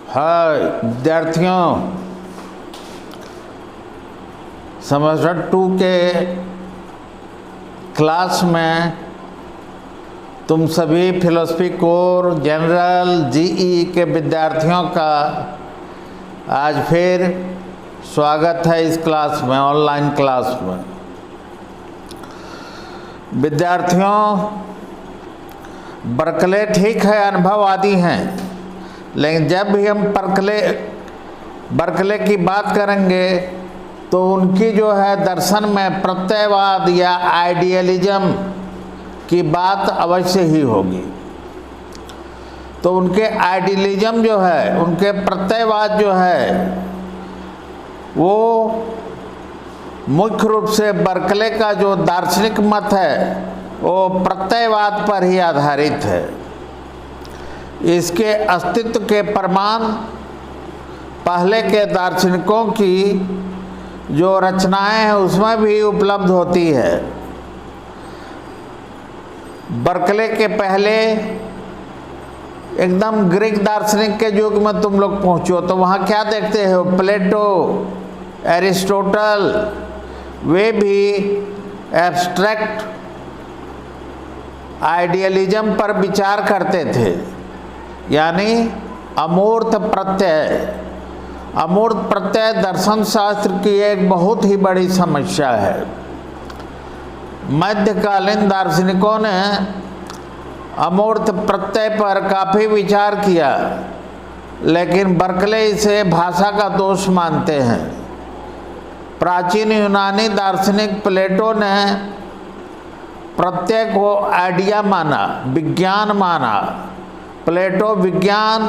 हाय विद्यार्थियों, सेमेस्टर 2 के क्लास में तुम सभी फिलोसफी कोर जनरल जीई के विद्यार्थियों का आज फिर स्वागत है इस क्लास में, ऑनलाइन क्लास में। विद्यार्थियों, बर्कले ठीक है, अनुभववादी हैं, लेकिन जब भी हम बर्कले की बात करेंगे तो उनकी जो है दर्शन में प्रत्ययवाद या आइडियलिज्म की बात अवश्य ही होगी। तो उनके आइडियलिज्म जो है, उनके प्रत्ययवाद जो है, वो मुख्य रूप से बर्कले का जो दार्शनिक मत है वो प्रत्ययवाद पर ही आधारित है। इसके अस्तित्व के प्रमाण पहले के दार्शनिकों की जो रचनाएं हैं उसमें भी उपलब्ध होती है। बर्कले के पहले एकदम ग्रीक दार्शनिक के युग में तुम लोग पहुंचो तो वहाँ क्या देखते हो? प्लेटो, एरिस्टोटल, वे भी एब्स्ट्रैक्ट आइडियलिज्म पर विचार करते थे, यानी अमूर्त प्रत्यय। अमूर्त प्रत्यय दर्शन शास्त्र की एक बहुत ही बड़ी समस्या है। मध्यकालीन दार्शनिकों ने अमूर्त प्रत्यय पर काफ़ी विचार किया, लेकिन बर्कले इसे भाषा का दोष मानते हैं। प्राचीन यूनानी दार्शनिक प्लेटो ने प्रत्यय को आइडिया माना, विज्ञान माना। प्लेटो विज्ञान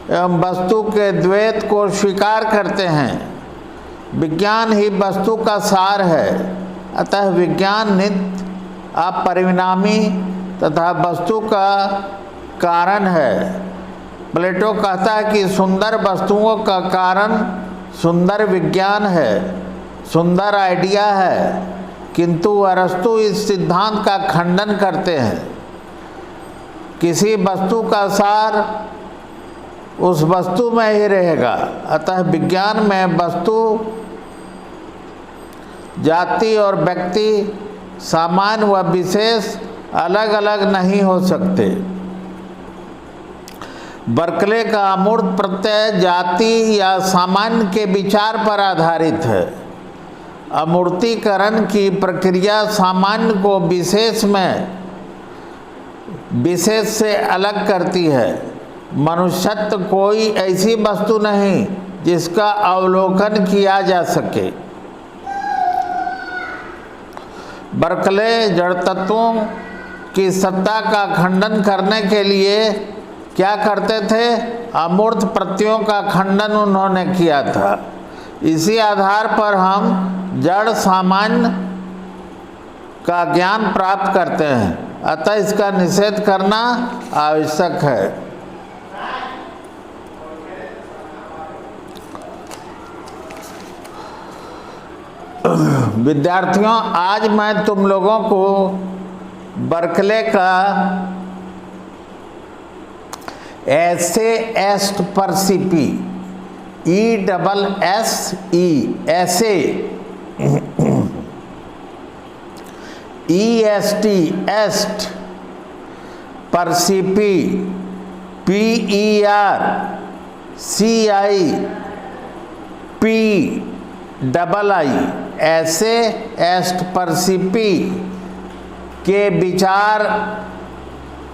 एवं वस्तु के द्वैत को स्वीकार करते हैं। विज्ञान ही वस्तु का सार है, अतः विज्ञान नित्य, अपरिणामी तथा वस्तु का कारण है। प्लेटो कहता है कि सुंदर वस्तुओं का कारण सुंदर विज्ञान है, सुंदर आइडिया है, किंतु अरस्तु इस सिद्धांत का खंडन करते हैं। किसी वस्तु का सार उस वस्तु में ही रहेगा, अतः विज्ञान में वस्तु, जाति और व्यक्ति, सामान्य व विशेष अलग अलग नहीं हो सकते। बर्कले का अमूर्त प्रत्यय जाति या सामान्य के विचार पर आधारित है। अमूर्तीकरण की प्रक्रिया सामान्य को विशेष से अलग करती है। मनुष्यत्व कोई ऐसी वस्तु नहीं जिसका अवलोकन किया जा सके। बर्कले जड़ तत्वों की सत्ता का खंडन करने के लिए क्या करते थे? अमूर्त प्रत्ययों का खंडन उन्होंने किया था। इसी आधार पर हम जड़ सामान्य का ज्ञान प्राप्त करते हैं, अतः इसका निषेध करना आवश्यक है। विद्यार्थियों, आज मैं तुम लोगों को बर्कले का एसे एस्ट परसिपी, ESSE, ऐसे EST, एस्ट, परसिपी, PERCIPII, ऐसे एस्ट परसिपी के विचार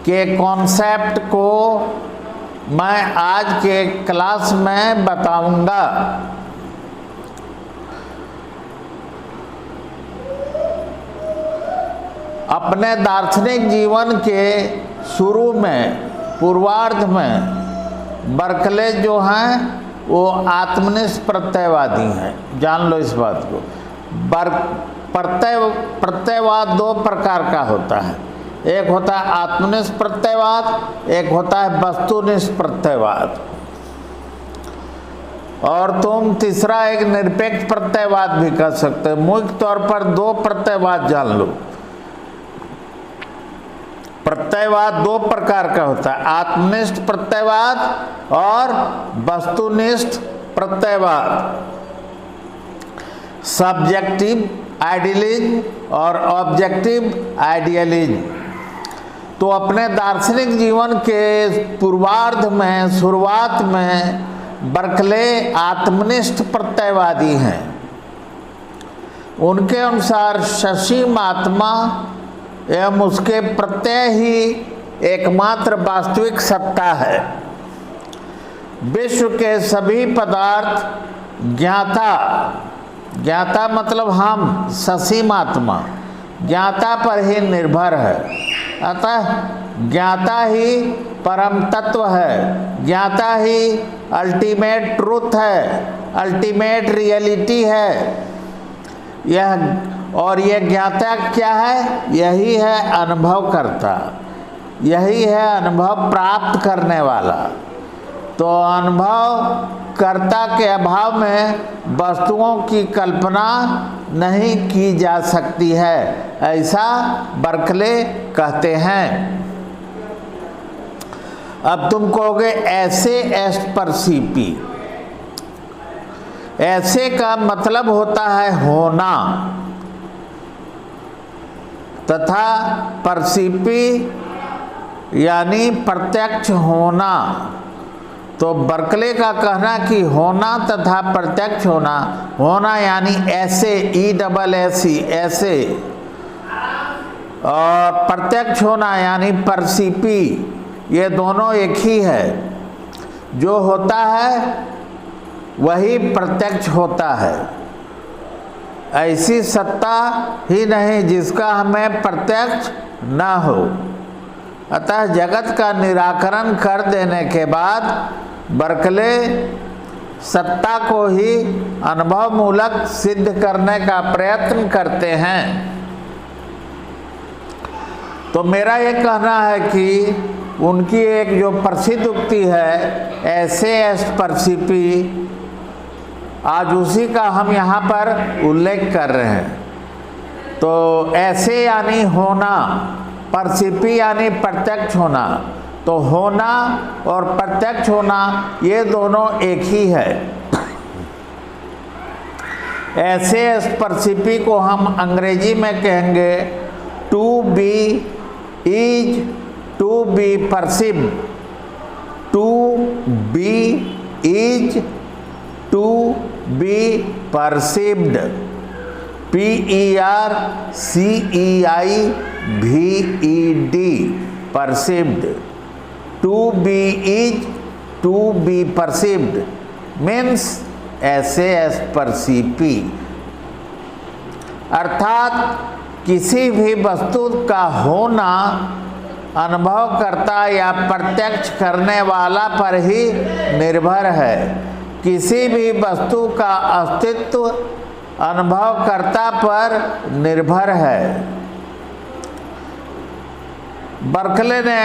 के कॉन्सेप्ट को मैं आज के क्लास में बताऊंगा। अपने दार्शनिक जीवन के शुरू में, पूर्वार्ध में, बर्कले जो हैं वो आत्मनिष्ठ प्रत्ययवादी हैं। जान लो इस बात को। प्रत्ययवाद दो प्रकार का होता है। एक होता है आत्मनिष्ठ प्रत्ययवाद, एक होता है वस्तुनिष्ठ प्रत्ययवाद। और तुम तीसरा एक निरपेक्ष प्रत्ययवाद भी कर सकते हो। मुख्य तौर पर दो प्रत्ययवाद जान लो। प्रत्ययवाद दो प्रकार का होता है, आत्मनिष्ठ प्रत्ययवाद और वस्तुनिष्ठ प्रत्ययवाद, सब्जेक्टिव आइडियलिज्म और ऑब्जेक्टिव आइडियलिज्म। तो अपने दार्शनिक जीवन के पूर्वार्ध में, शुरुआत में बर्कले आत्मनिष्ठ प्रत्ययवादी हैं। उनके अनुसार ससीम आत्मा एवं उसके प्रत्यय ही एकमात्र वास्तविक सत्ता है। विश्व के सभी पदार्थ ज्ञाता, ज्ञाता मतलब हम, ससीम आत्मा ज्ञाता पर ही निर्भर है। अतः ज्ञाता ही परम तत्व है, ज्ञाता ही अल्टीमेट ट्रूथ है, अल्टीमेट रियलिटी है। यह ज्ञाता क्या है? यही है अनुभव करता, यही है अनुभव प्राप्त करने वाला। तो अनुभव कर्ता के अभाव में वस्तुओं की कल्पना नहीं की जा सकती है, ऐसा बर्कले कहते हैं। अब तुम कहोगे ऐसे एस्ट परसीपी, ऐसे का मतलब होता है होना, तथा परसीपी यानी प्रत्यक्ष होना। तो बर्कले का कहना कि होना तथा प्रत्यक्ष होना, होना यानी ऐसे, ESSE ऐसे, और प्रत्यक्ष होना यानी परसीपी, ये दोनों एक ही है। जो होता है वही प्रत्यक्ष होता है। ऐसी सत्ता ही नहीं जिसका हमें प्रत्यक्ष न हो। अतः जगत का निराकरण कर देने के बाद बर्कले सत्ता को ही अनुभव मूलक सिद्ध करने का प्रयत्न करते हैं। तो मेरा ये कहना है कि उनकी एक जो प्रसिद्ध उक्ति है, ऐसे एस्ट परसीपी, आज उसी का हम यहाँ पर उल्लेख कर रहे हैं। तो ऐसे यानी होना, परसीपी यानी प्रत्यक्ष होना। तो होना और प्रत्यक्ष होना ये दोनों एक ही है। ऐसे परसीपी को हम अंग्रेजी में कहेंगे to be is to be perceived, to be is to be perceived, PERCEIVED perceived। To be is to be perceived means ऐसे as perceive। अर्थात किसी भी वस्तु का होना अनुभव करता या प्रत्यक्ष करने वाला पर ही निर्भर है। किसी भी वस्तु का अस्तित्व अनुभवकर्ता पर निर्भर है। बर्कले ने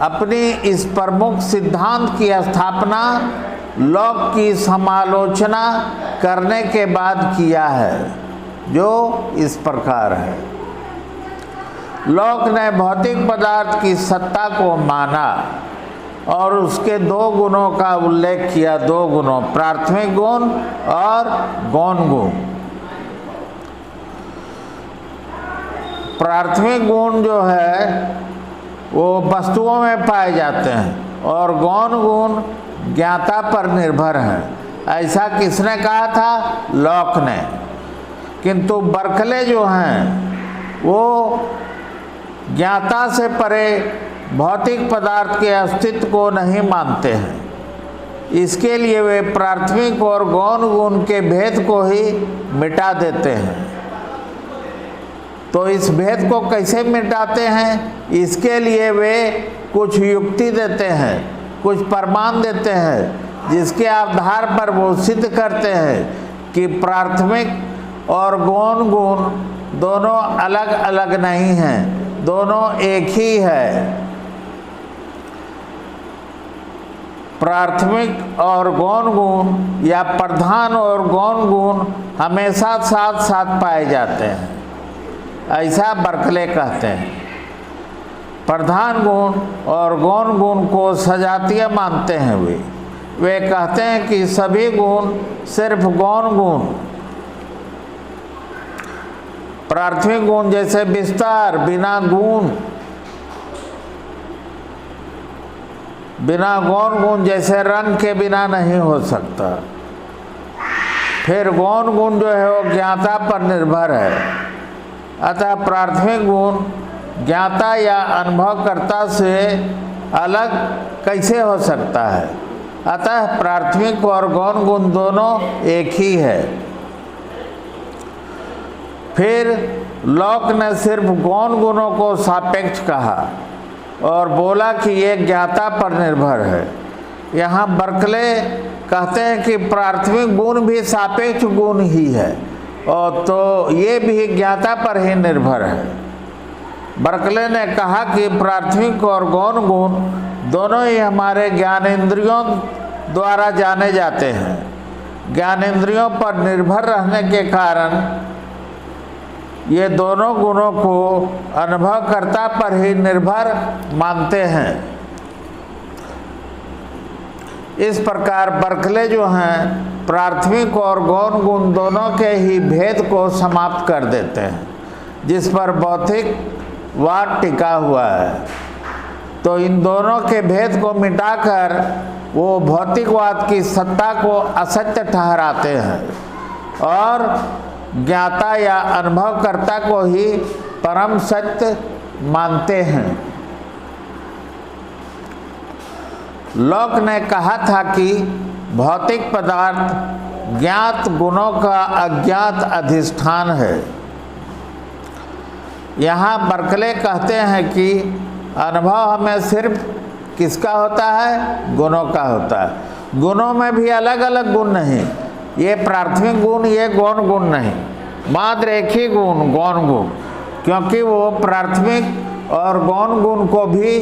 अपनी इस प्रमुख सिद्धांत की स्थापना लॉक की समालोचना करने के बाद किया है, जो इस प्रकार है। लॉक ने भौतिक पदार्थ की सत्ता को माना और उसके दो गुणों का उल्लेख किया, दो गुणों, प्राथमिक गुण और गौण गुण। प्राथमिक गुण जो है वो वस्तुओं में पाए जाते हैं और गौण गुण ज्ञाता पर निर्भर हैं। ऐसा किसने कहा था? लॉक ने। किंतु बर्कले जो हैं वो ज्ञाता से परे भौतिक पदार्थ के अस्तित्व को नहीं मानते हैं। इसके लिए वे प्राथमिक और गौण गुण के भेद को ही मिटा देते हैं। तो इस भेद को कैसे मिटाते हैं? इसके लिए वे कुछ युक्ति देते हैं, कुछ प्रमाण देते हैं, जिसके आधार पर वो सिद्ध करते हैं कि प्राथमिक और गौण गुण दोनों अलग अलग नहीं हैं, दोनों एक ही है। प्राथमिक और गौण गुण या प्रधान और गौण गुण हमेशा साथ साथ पाए जाते हैं, ऐसा बर्कले कहते हैं। प्रधान गुण और गौण गुण को सजातीय मानते हैं। वे कहते हैं कि सभी गुण सिर्फ गौण गुण, प्राथमिक गुण जैसे विस्तार बिना गुण, बिना गौण गुण जैसे रंग के बिना नहीं हो सकता। फिर गौण गुण जो है वो ज्ञाता पर निर्भर है, अतः प्राथमिक गुण ज्ञाता या अनुभवकर्ता से अलग कैसे हो सकता है। अतः प्राथमिक और गौण गुण दोनों एक ही है। फिर लॉक ने सिर्फ गौण गुणों को सापेक्ष कहा और बोला कि ये ज्ञाता पर निर्भर है। यहाँ बर्कले कहते हैं कि प्राथमिक गुण भी सापेक्ष गुण ही है और तो ये भी ज्ञाता पर ही निर्भर है। बर्कले ने कहा कि प्राथमिक और गौण गुण दोनों ही हमारे ज्ञानेंद्रियों द्वारा जाने जाते हैं। ज्ञानेंद्रियों पर निर्भर रहने के कारण ये दोनों गुणों को अनुभवकर्ता पर ही निर्भर मानते हैं। इस प्रकार बर्कले जो हैं प्राथमिक और गौण गुण दोनों के ही भेद को समाप्त कर देते हैं, जिस पर भौतिकवाद टिका हुआ है। तो इन दोनों के भेद को मिटाकर वो भौतिकवाद की सत्ता को असत्य ठहराते हैं और ज्ञाता या अनुभवकर्ता को ही परम सत्य मानते हैं। लॉक ने कहा था कि भौतिक पदार्थ ज्ञात गुणों का अज्ञात अधिष्ठान है। यहाँ बर्कले कहते हैं कि अनुभव हमें सिर्फ किसका होता है, गुणों का होता है। गुणों में भी अलग अलग गुण नहीं, ये प्राथमिक गुण ये गौण गुण नहीं, मात्र एक ही गुण गौण गुण, क्योंकि वो प्राथमिक और गौण गुण को भी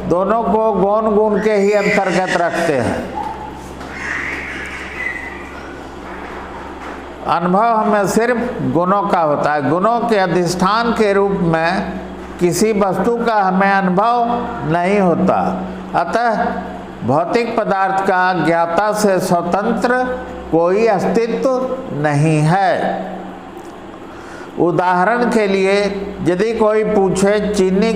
दोनों को गौण गुण के ही अंतर्गत रखते हैं। अनुभव हमें सिर्फ गुणों का होता है। गुणों के अधिष्ठान के रूप में किसी वस्तु का हमें अनुभव नहीं होता। अतः भौतिक पदार्थ का ज्ञाता से स्वतंत्र कोई अस्तित्व नहीं है। उदाहरण के लिए यदि कोई पूछे चीनी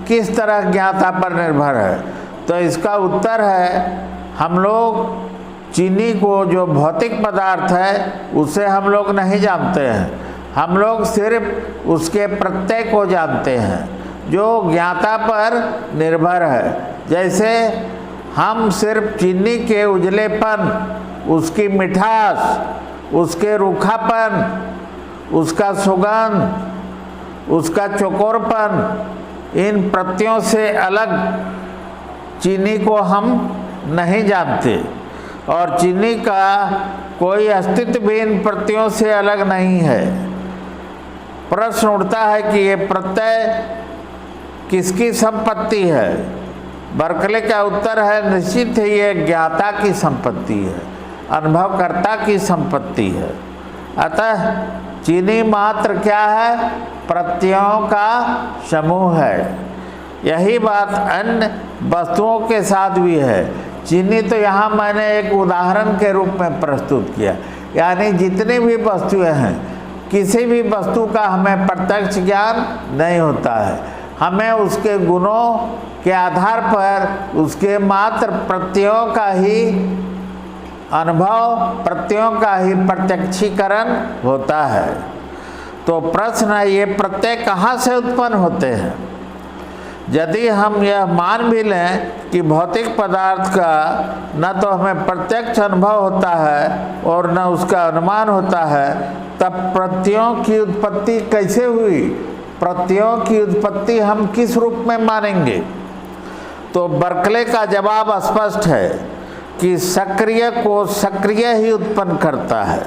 किस तरह ज्ञाता पर निर्भर है, तो इसका उत्तर है हम लोग चीनी को जो भौतिक पदार्थ है उसे हम लोग नहीं जानते हैं, हम लोग सिर्फ उसके प्रत्यय को जानते हैं जो ज्ञाता पर निर्भर है। जैसे हम सिर्फ चीनी के उजलेपन, उसकी मिठास, उसके रूखापन, उसका सुगंध, उसका चकोरपन, इन प्रत्ययों से अलग चीनी को हम नहीं जानते और चीनी का कोई अस्तित्व भी इन प्रत्ययों से अलग नहीं है। प्रश्न उठता है कि ये प्रत्यय किसकी संपत्ति है? बर्कले का उत्तर है निश्चित है ये ज्ञाता की संपत्ति है, अनुभवकर्ता की संपत्ति है। अतः चीनी मात्र क्या है? प्रत्ययों का समूह है। यही बात अन्य वस्तुओं के साथ भी है। चीनी तो यहाँ मैंने एक उदाहरण के रूप में प्रस्तुत किया, यानी जितनी भी वस्तुएं हैं, किसी भी वस्तु का हमें प्रत्यक्ष ज्ञान नहीं होता है। हमें उसके गुणों के आधार पर उसके मात्र प्रत्ययों का ही अनुभव, प्रत्ययों का ही प्रत्यक्षीकरण होता है। तो प्रश्न है ये प्रत्यय कहाँ से उत्पन्न होते हैं? यदि हम यह मान भी लें कि भौतिक पदार्थ का न तो हमें प्रत्यक्ष अनुभव होता है और न उसका अनुमान होता है, तब प्रत्ययों की उत्पत्ति कैसे हुई? प्रत्ययों की उत्पत्ति हम किस रूप में मानेंगे? तो बर्कले का जवाब स्पष्ट है कि सक्रिय को सक्रिय ही उत्पन्न करता है।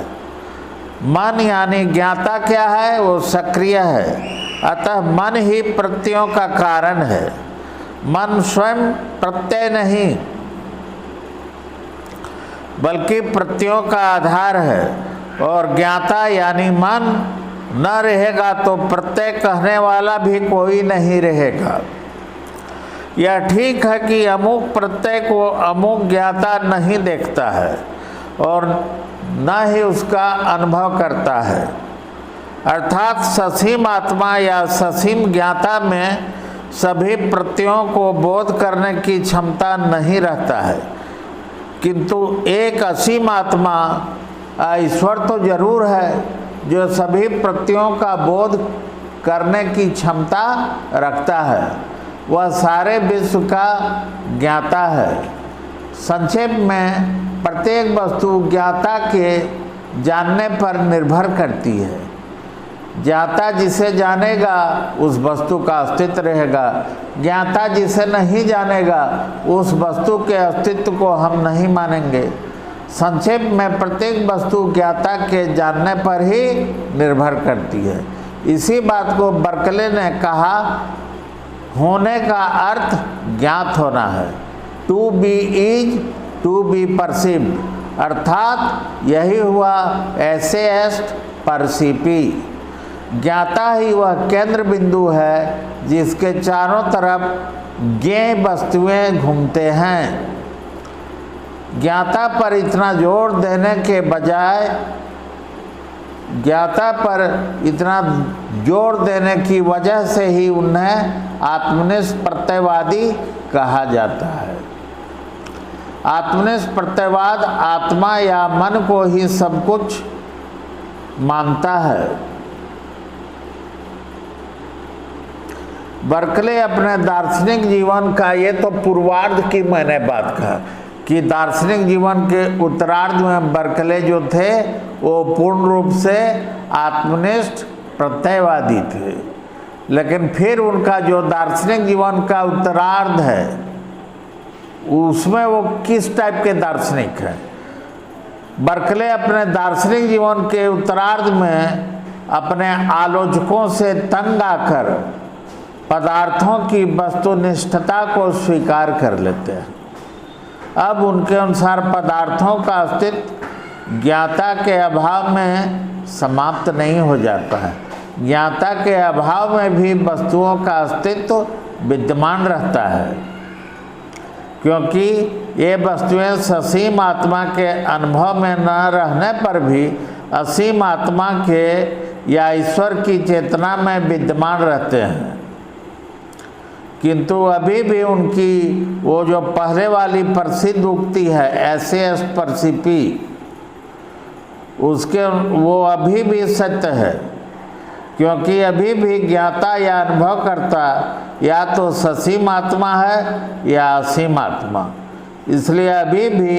मन यानी ज्ञाता क्या है? वो सक्रिय है। अतः मन ही प्रत्ययों का कारण है। मन स्वयं प्रत्यय नहीं बल्कि प्रत्ययों का आधार है और ज्ञाता यानी मन न रहेगा तो प्रत्यय कहने वाला भी कोई नहीं रहेगा। यह ठीक है कि अमुक प्रत्यय को अमुक ज्ञाता नहीं देखता है और न ही उसका अनुभव करता है, अर्थात ससीम आत्मा या ससीम ज्ञाता में सभी प्रत्ययों को बोध करने की क्षमता नहीं रहता है, किंतु एक असीम आत्मा ईश्वर तो जरूर है जो सभी प्रत्ययों का बोध करने की क्षमता रखता है। वह सारे विश्व का ज्ञाता है। संक्षेप में प्रत्येक वस्तु ज्ञाता के जानने पर निर्भर करती है। ज्ञाता जिसे जानेगा उस वस्तु का अस्तित्व रहेगा, ज्ञाता जिसे नहीं जानेगा उस वस्तु के अस्तित्व को हम नहीं मानेंगे। संक्षेप में प्रत्येक वस्तु ज्ञाता के जानने पर ही निर्भर करती है। इसी बात को बर्कले ने कहा, होने का अर्थ ज्ञात होना है। To be is to be perceived, अर्थात यही हुआ ऐसे एस्ट परसीपी। ज्ञाता ही वह केंद्र बिंदु है जिसके चारों तरफ ज्ञेय वस्तुएं घूमते हैं। ज्ञाता पर इतना जोर देने के बजाय ज्ञाता पर इतना जोर देने की वजह से ही उन्हें आत्मनिष्ठ प्रत्ययवादी कहा जाता है। आत्मनिष्ठ प्रत्ययवाद आत्मा या मन को ही सब कुछ मानता है। बर्कले अपने दार्शनिक जीवन का, ये तो पूर्वार्ध की मैंने बात कहा कि दार्शनिक जीवन के उत्तरार्ध में बर्कले जो थे वो पूर्ण रूप से आत्मनिष्ठ प्रत्ययवादी थे, लेकिन फिर उनका जो दार्शनिक जीवन का उत्तरार्ध है उसमें वो किस टाइप के दार्शनिक हैं। बर्कले अपने दार्शनिक जीवन के उत्तरार्ध में अपने आलोचकों से तंग आकर पदार्थों की वस्तुनिष्ठता को स्वीकार कर लेते हैं। अब उनके अनुसार पदार्थों का अस्तित्व ज्ञाता के अभाव में समाप्त नहीं हो जाता है। ज्ञाता के अभाव में भी वस्तुओं का अस्तित्व विद्यमान रहता है, क्योंकि ये वस्तुएं ससीम आत्मा के अनुभव में न रहने पर भी असीम आत्मा के या ईश्वर की चेतना में विद्यमान रहते हैं। किंतु अभी भी उनकी वो जो पहले वाली प्रसिद्ध उक्ति है ऐसे परसीपी, उसके वो अभी भी सत्य है, क्योंकि अभी भी ज्ञाता या अनुभव करता या तो ससीम आत्मा है या असीम आत्मा। इसलिए अभी भी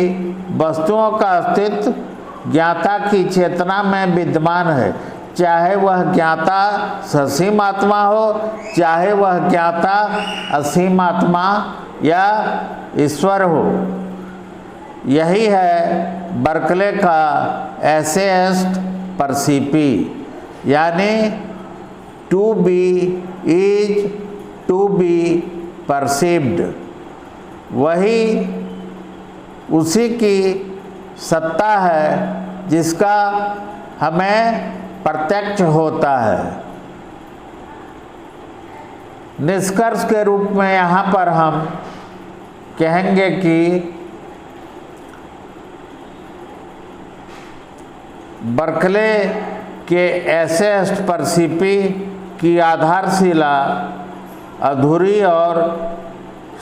वस्तुओं का अस्तित्व ज्ञाता की चेतना में विद्यमान है, चाहे वह ज्ञाता ससीम आत्मा हो, चाहे वह ज्ञाता असीम आत्मा या ईश्वर हो। यही है बर्कले का एसेस्ट परसीपी, यानी to be is to be perceived. वही उसी की सत्ता है जिसका हमें प्रत्यक्ष होता है। निष्कर्ष के रूप में यहाँ पर हम कहेंगे कि बर्कले के एसेस्ट परसीपी की आधारशिला अधूरी और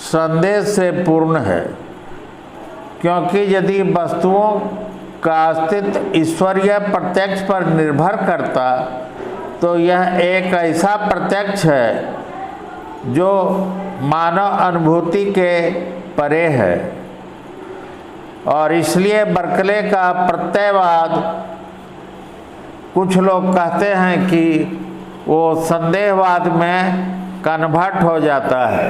संदेह से पूर्ण है, क्योंकि यदि वस्तुओं का अस्तित्व ईश्वरीय प्रत्यक्ष पर निर्भर करता तो यह एक ऐसा प्रत्यक्ष है जो मानव अनुभूति के परे है, और इसलिए बर्कले का प्रत्ययवाद कुछ लोग कहते हैं कि वो संदेहवाद में कन्वर्ट हो जाता है।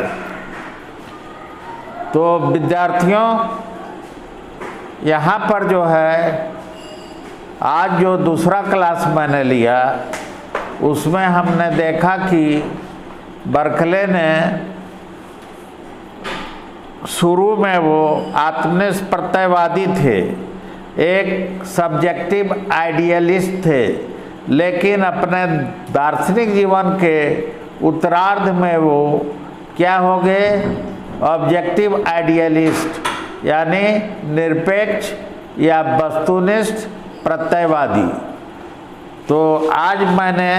तो विद्यार्थियों, यहाँ पर जो है आज जो दूसरा क्लास मैंने लिया उसमें हमने देखा कि बर्कले ने शुरू में वो आत्मनिष्ठ प्रत्ययवादी थे, एक सब्जेक्टिव आइडियलिस्ट थे, लेकिन अपने दार्शनिक जीवन के उत्तरार्ध में वो क्या हो गए, ऑब्जेक्टिव आइडियलिस्ट यानी निरपेक्ष या वस्तुनिष्ठ प्रत्ययवादी। तो आज मैंने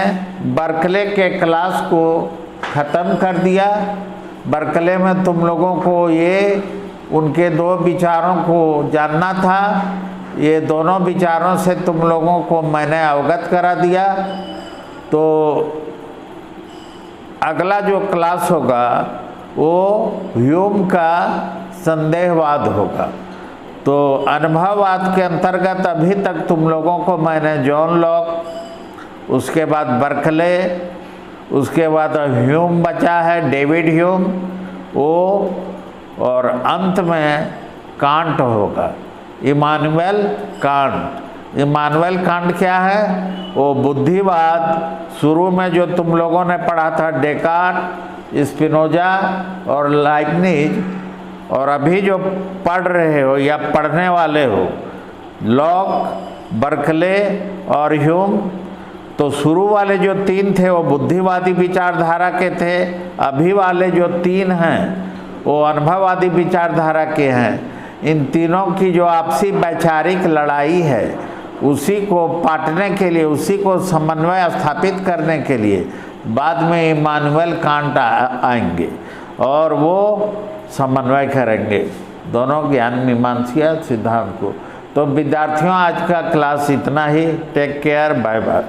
बर्कले के क्लास को ख़त्म कर दिया। बर्कले में तुम लोगों को ये उनके दो विचारों को जानना था। ये दोनों विचारों से तुम लोगों को मैंने अवगत करा दिया। तो अगला जो क्लास होगा वो ह्यूम का संदेहवाद होगा। तो अनुभववाद के अंतर्गत अभी तक तुम लोगों को मैंने जॉन लॉक, उसके बाद बर्कले, उसके बाद ह्यूम बचा है डेविड ह्यूम वो, और अंत में कांट होगा, इमानुएल कांट। इमानुएल कांट क्या है? वो बुद्धिवाद। शुरू में जो तुम लोगों ने पढ़ा था डेकार्ट, स्पिनोजा और लाइबनिज, और अभी जो पढ़ रहे हो या पढ़ने वाले हो लॉक, बर्कले और ह्यूम, तो शुरू वाले जो तीन थे वो बुद्धिवादी विचारधारा के थे। अभी वाले जो तीन हैं वो अनुभववादी विचारधारा के हैं। इन तीनों की जो आपसी वैचारिक लड़ाई है उसी को पाटने के लिए, उसी को समन्वय स्थापित करने के लिए बाद में इमानुएल कांट आएंगे और वो समन्वय करेंगे दोनों ज्ञान मीमांसा सिद्धांत को। तो विद्यार्थियों आज का क्लास इतना ही। Take care, bye bye.